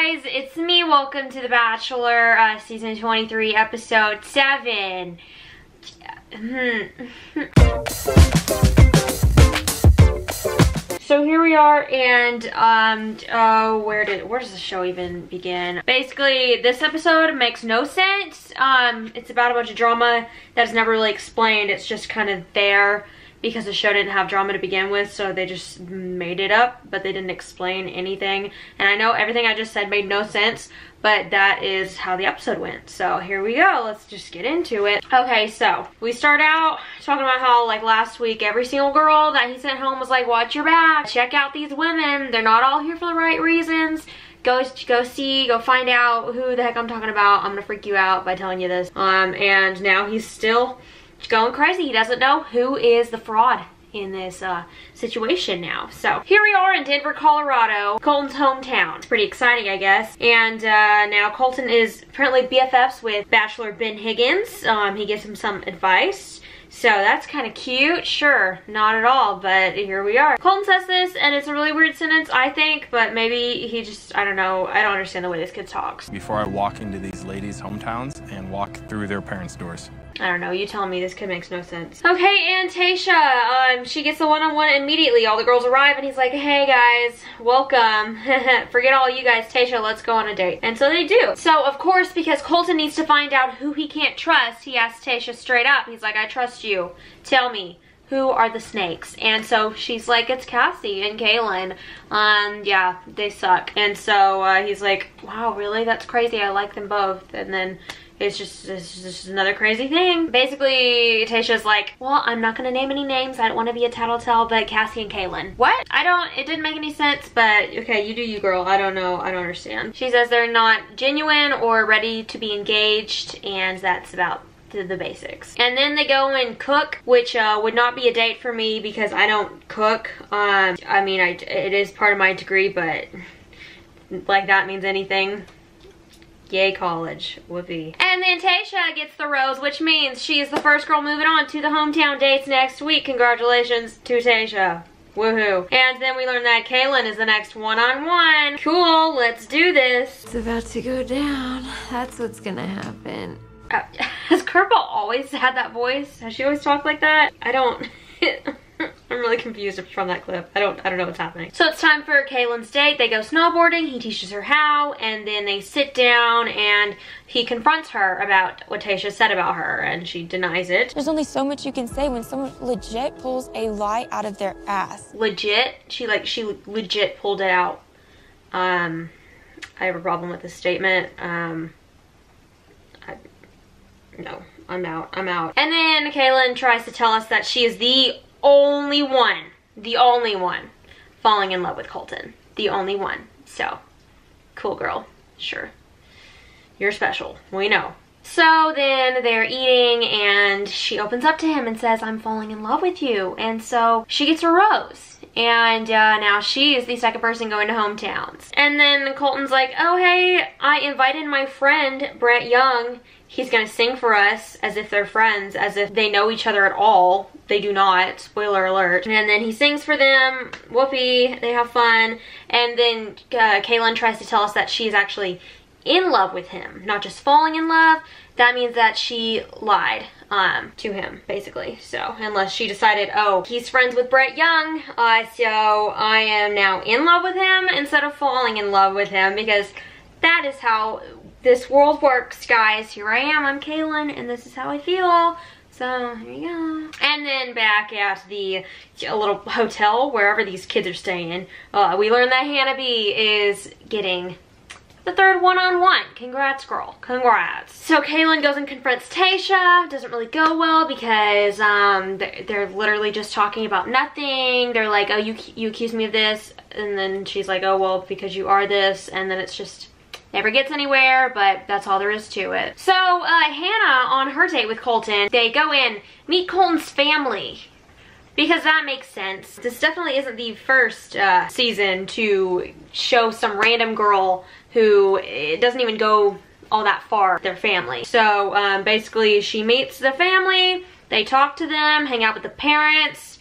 guys, it's me. Welcome to The Bachelor, season 23, episode 7. So here we are, and where does the show even begin? Basically, this episode makes no sense. It's about a bunch of drama that's never really explained. It's just kind of there because the show didn't have drama to begin with, so they just made it up, but they didn't explain anything. And I know everything I just said made no sense, but that is how the episode went. So here we go, let's just get into it. Okay, so we start out talking about how, like, last week every single girl that he sent home was like, watch your back, check out these women, they're not all here for the right reasons. Go find out who the heck I'm talking about. I'm gonna freak you out by telling you this. And now he's still going crazy. He doesn't know who is the fraud in this situation now. So here we are in Denver, Colorado, Colton's hometown. It's pretty exciting, I guess. And now Colton is apparently BFFs with Bachelor Ben Higgins. He gives him some advice. So that's kind of cute. Sure, not at all, but here we are. Colton says this, and it's a really weird sentence, I think, but maybe he just, I don't know. I don't understand the way this kid talks. Before I walk into these ladies' hometowns and walk through their parents' doors. I don't know, you tell me, this kid makes no sense. Okay, and Tayshia, she gets the one-on-one immediately. All the girls arrive and he's like, hey guys, welcome. Forget all you guys, Tayshia, let's go on a date. And so they do. So of course, because Colton needs to find out who he can't trust, he asks Tayshia straight up. He's like, I trust you. Tell me, who are the snakes? And so she's like, it's Cassie and Kaylin. Yeah, they suck. And so he's like, wow, really? That's crazy. I like them both. And then it's just another crazy thing. Basically, Tayshia's like, well, I'm not gonna name any names. I don't want to be a tattletale, but Cassie and Kaylin. What? It didn't make any sense, but okay, you do you, girl. I don't know. I don't understand. She says they're not genuine or ready to be engaged, and that's about the basics. And then they go and cook, which would not be a date for me because I don't cook. I mean, it is part of my degree, but like that means anything. Yay, college. Whoopee. And then Tayshia gets the rose, which means she is the first girl moving on to the hometown dates next week. Congratulations to Tayshia. Woohoo. And then we learn that Kaylin is the next one-on-one. Cool, let's do this. It's about to go down. That's what's gonna happen. Has Kerpa always had that voice? Has she always talked like that? I don't... I'm really confused from that clip. I don't know what's happening. So it's time for Kaylin's date. They go snowboarding. He teaches her how, and then they sit down and he confronts her about what Tayshia said about her, and she denies it. There's only so much you can say when someone legit pulls a lie out of their ass. Legit? She legit pulled it out. I have a problem with this statement. No, I'm out. And then Kaylin tries to tell us that she is the only one falling in love with Colton. The only one. So, cool girl. Sure. You're special. We know. So then they're eating and she opens up to him and says, I'm falling in love with you. And so she gets a rose. And now she is the second person going to hometowns. And then Colton's like, oh hey, I invited my friend Brett Young. He's gonna sing for us, as if they're friends, as if they know each other at all. They do not, spoiler alert. And then he sings for them, whoopee, they have fun. And then Kaylin tries to tell us that she's actually in love with him, not just falling in love. That means that she lied to him, basically. So, unless she decided, oh, he's friends with Brett Young, so I am now in love with him instead of falling in love with him, because that is how this world works, guys. Here I am, I'm Kaylin, and this is how I feel. So, here you go. And then back at the little hotel, wherever these kids are staying, we learn that Hannah B is getting the third one-on-one. Congrats, girl. Congrats. So Kaylin goes and confronts Tayshia. Doesn't really go well because they're literally just talking about nothing. They're like, oh, you accused me of this. And then she's like, oh, well, because you are this. And then it's just never gets anywhere, but that's all there is to it. So Hannah, on her date with Colton, they go in, meet Colton's family. Because that makes sense. This definitely isn't the first season to show some random girl who doesn't even go all that far, their family. So basically she meets the family, they talk to them, hang out with the parents,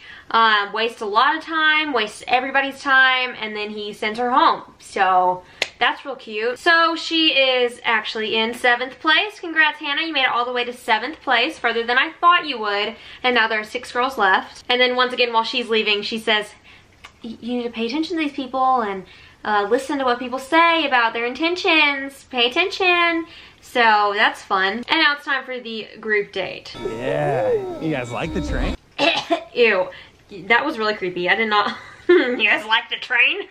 waste a lot of time, waste everybody's time, and then he sends her home. So That's real cute. So she is actually in 7th place. Congrats, Hannah. You made it all the way to 7th place, further than I thought you would. And now there are 6 girls left. And then once again, while she's leaving, she says, you need to pay attention to these people and listen to what people say about their intentions. Pay attention. So that's fun. And now it's time for the group date. Yeah. You guys like the train? Ew. That was really creepy. I did not... You guys like the train?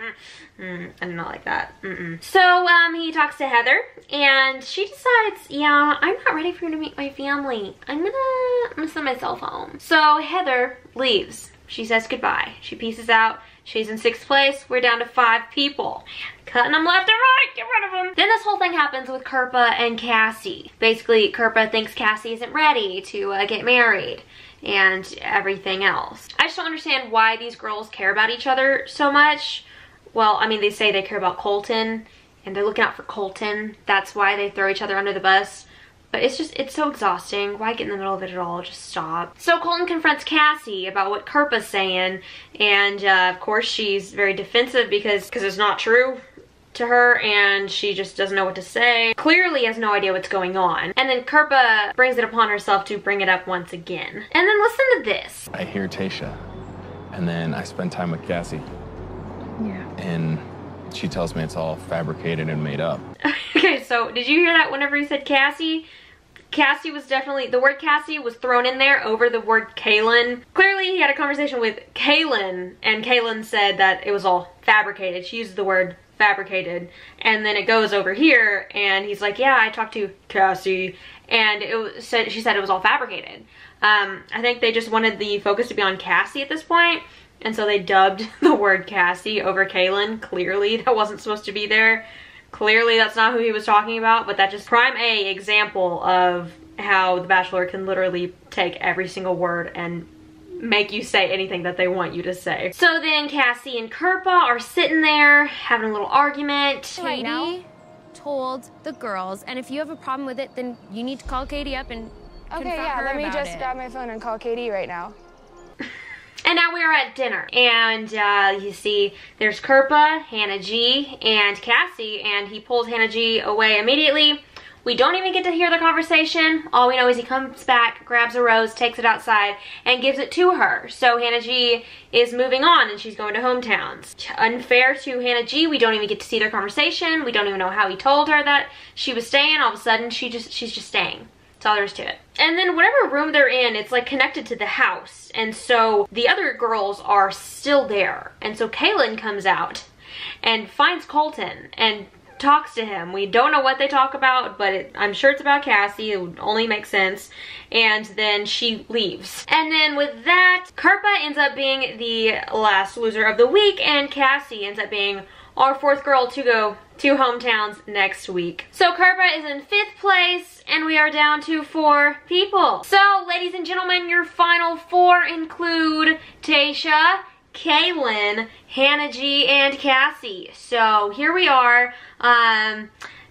I did not like that. So he talks to Heather and she decides, yeah, I'm not ready for you to meet my family. I'm gonna send myself home. So Heather leaves. She says goodbye. She pieces out. She's in 6th place. We're down to 5 people. Cutting them left and right. Get rid of them. Then this whole thing happens with Kirpa and Cassie. Basically, Kirpa thinks Cassie isn't ready to get married and everything else. I just don't understand why these girls care about each other so much. Well, I mean, they say they care about Colton and they're looking out for Colton. That's why they throw each other under the bus. But it's so exhausting. Why get in the middle of it at all? Just stop. So Colton confronts Cassie about what Kirpa's saying. And of course she's very defensive because it's not true to her and she just doesn't know what to say. Clearly has no idea what's going on. And then Kirpa brings it upon herself to bring it up once again. And then listen to this. I hear Tasha, and then I spend time with Cassie. Yeah. And she tells me it's all fabricated and made up. Okay, so did you hear that whenever he said Cassie? Cassie was definitely, the word Cassie was thrown in there over the word Kaylin. Clearly he had a conversation with Kaylin and Kaylin said that it was all fabricated. She used the word fabricated, and then it goes over here and he's like, yeah, I talked to Cassie and she said it was all fabricated. I think they just wanted the focus to be on Cassie at this point, and so they dubbed the word Cassie over Kaylin. Clearly that wasn't supposed to be there. Clearly that's not who he was talking about, but that just prime A example of how The Bachelor can literally take every single word and make you say anything that they want you to say. So then Cassie and Kirpa are sitting there having a little argument. Katie told the girls, and if you have a problem with it, then you need to call Katie up and confront her let me about just it. grab my phone and call Katie right now. And now we are at dinner, and you see there's Kirpa, Hannah G, and Cassie, and he pulls Hannah G away immediately. We don't even get to hear the conversation. All we know is he comes back, grabs a rose, takes it outside, and gives it to her. So Hannah G is moving on, and she's going to hometowns. Unfair to Hannah G, we don't even get to see their conversation. We don't even know how he told her that she was staying. All of a sudden, she's just staying. That's all there is to it. And then whatever room they're in, it's like connected to the house. And so the other girls are still there. And so Kaylin comes out and finds Colton and talks to him. We don't know what they talk about, but I'm sure it's about Cassie. It would only make sense. And then she leaves. And then with that, Kirpa ends up being the last loser of the week, and Cassie ends up being our 4th girl to go to hometowns next week. So Kirpa is in 5th place, and we are down to 4 people. So, ladies and gentlemen, your final 4 include Tasha, Kaylin, Hannah G, and Cassie. So here we are.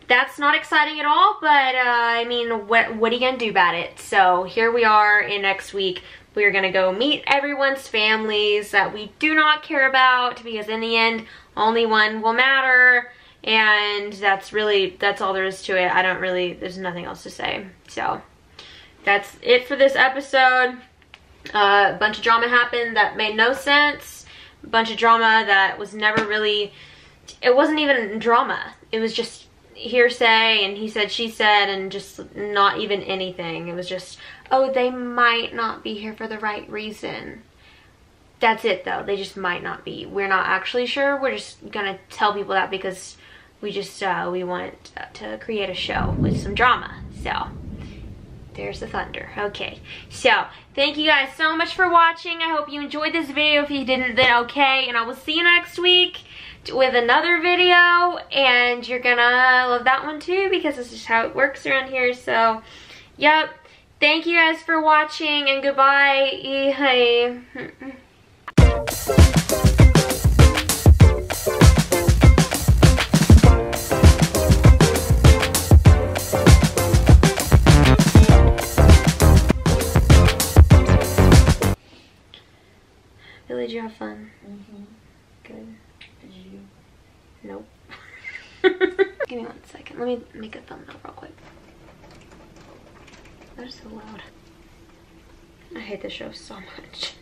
That's not exciting at all, but I mean, what are you gonna do about it? So here we are in next week. We're gonna go meet everyone's families that we do not care about, because in the end, only one will matter. And that's all there is to it. There's nothing else to say. So that's it for this episode. A bunch of drama happened that made no sense. A bunch of drama that was never really, it wasn't even drama. It was just hearsay and he said, she said, and just not even anything. It was just, oh, they might not be here for the right reason. That's it though. They just might not be. We're not actually sure. We're just gonna tell people that because we just, we want to create a show with some drama. So there's the thunder. Okay, so thank you guys so much for watching. I hope you enjoyed this video. If you didn't, then okay, and I will see you next week with another video, and you're gonna love that one too, because this is how it works around here. So yep, thank you guys for watching, and goodbye. Did you have fun? Mm-hmm. Good. Did you? Nope. Give me 1 second. Let me make a thumbnail real quick. That is so loud. I hate this show so much.